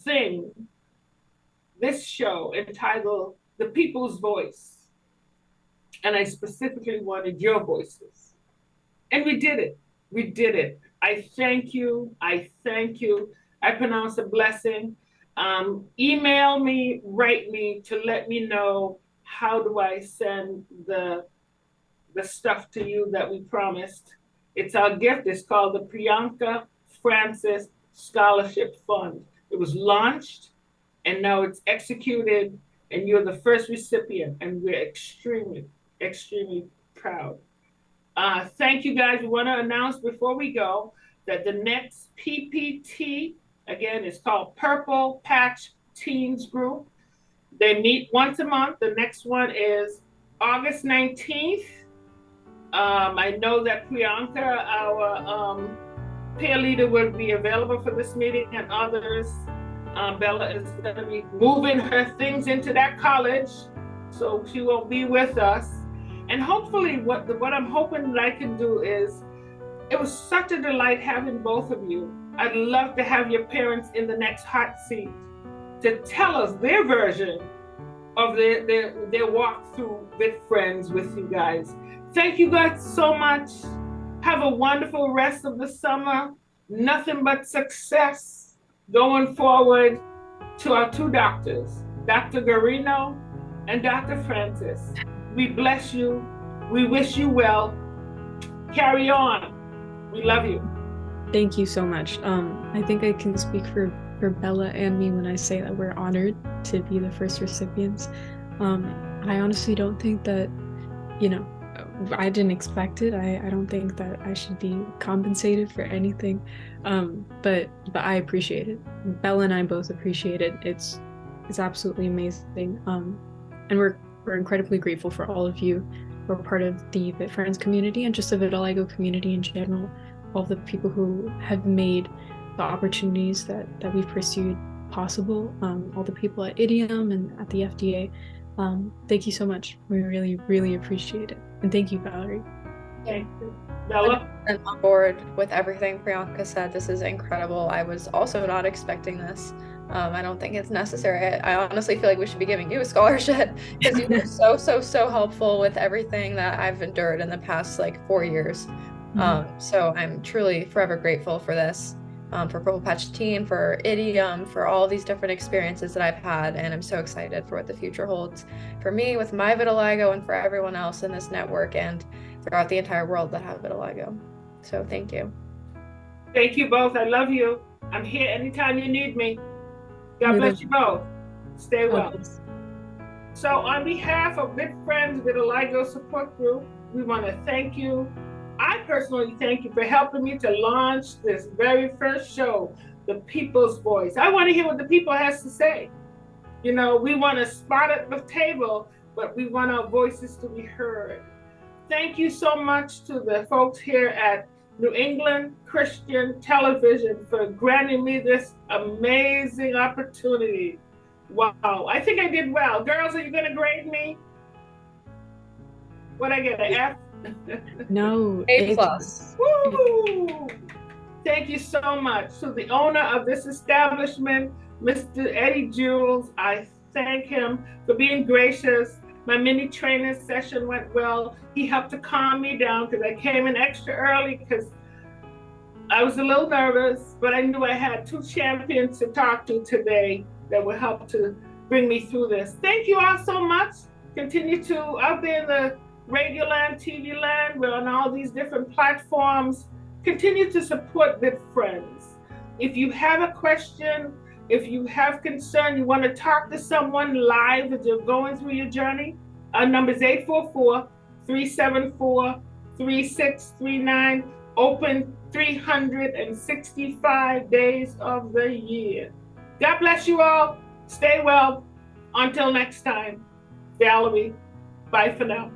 Speaker 1: thing, this show entitled The People's Voice. And I specifically wanted your voices. And we did it. We did it. I thank you. I thank you. I pronounce a blessing. Email me, write me to let me know how do I send the stuff to you that we promised. It's our gift. It's called the Priyanka Francis Scholarship Fund. It was launched and now it's executed and you're the first recipient and we're extremely, extremely proud. Thank you guys. We want to announce before we go that the next PPT, again, is called Purple Patch Teens Group. They meet once a month. The next one is August 19th. I know that Priyanka, our peer leader, will be available for this meeting and others. Bella is going to be moving her things into that college, so she won't be with us. And hopefully what I'm hoping that I can do is, it was such a delight having both of you. I'd love to have your parents in the next hot seat to tell us their version of their walk through VIT Friends with you guys. Thank you guys so much. Have a wonderful rest of the summer. Nothing but success going forward. To our two doctors, Dr. Garino and Dr. Francis. We bless you. We wish you well. Carry on. We love you.
Speaker 3: Thank you so much. I think I can speak for Bella and me when I say that we're honored to be the first recipients. I honestly don't think that, I didn't expect it. I don't think that I should be compensated for anything. But I appreciate it. Bella and I both appreciate it. It's absolutely amazing. And we're incredibly grateful for all of you who are part of the VIT Friends community and just the vitiligo community in general. All the people who have made the opportunities that we've pursued possible. All the people at Idiom and at the FDA. Thank you so much. We really, really appreciate it. And thank you, Valerie.
Speaker 1: Thank you. Bella?
Speaker 2: I'm on board with everything Priyanka said. This is incredible. I was also not expecting this. I don't think it's necessary. I honestly feel like we should be giving you a scholarship because you were so helpful with everything that I've endured in the past 4 years. So I'm truly forever grateful for this, for Purple Patch Teen, for Idiom, for all these different experiences that I've had. And I'm so excited for what the future holds for me with my vitiligo and for everyone else in this network and throughout the entire world that have vitiligo. So thank you.
Speaker 1: Thank you both. I love you. I'm here anytime you need me. God bless you both. Stay well. So on behalf of VIT Friends Vitiligo Support Group, we want to thank you. I personally thank you for helping me to launch this very first show, The People's Voice. I want to hear what the people has to say. We want a spot at the table, but we want our voices to be heard. Thank you so much to the folks here at New England Christian Television for granting me this amazing opportunity. Wow, I think I did well. Girls, are you going to grade me? What I get, an F?
Speaker 3: No,
Speaker 2: A+.
Speaker 1: Woo! Thank you so much. To the owner of this establishment, Mr. Eddie Jules, I thank him for being gracious. My mini training session went well. He helped to calm me down because I came in extra early because I was a little nervous, but I knew I had two champions to talk to today that would help to bring me through this. Thank you all so much. Continue to, out there in the radio land, TV land, we're on all these different platforms. Continue to support VIT Friends. If you have a question, if you have concern, you want to talk to someone live as you're going through your journey, our number is 844-374-3639, open 365 days of the year. God bless you all. Stay well. Until next time, Valerie, bye for now.